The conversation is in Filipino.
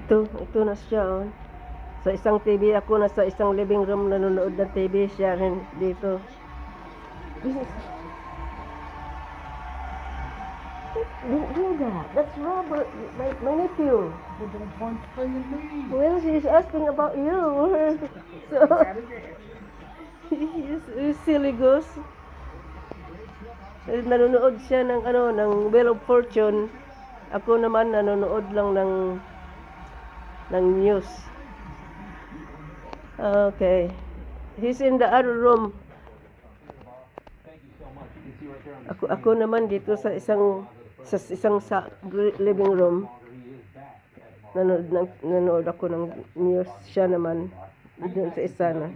Ito na siya, oh. Sa isang TV ako, nasa isang living room nanonood ng TV, siya rin dito. Don't do that. That's Robert, my nephew. But don't point playing me. Well, she's asking about you. So, he's silly goose. Nanonood siya ng ng Wheel of Fortune. Ako naman nanonood lang ng news. Okay. He's in the other room. Ako naman dito sa isang living room. Nanonood ako ng news. Siya naman dito sa isa na.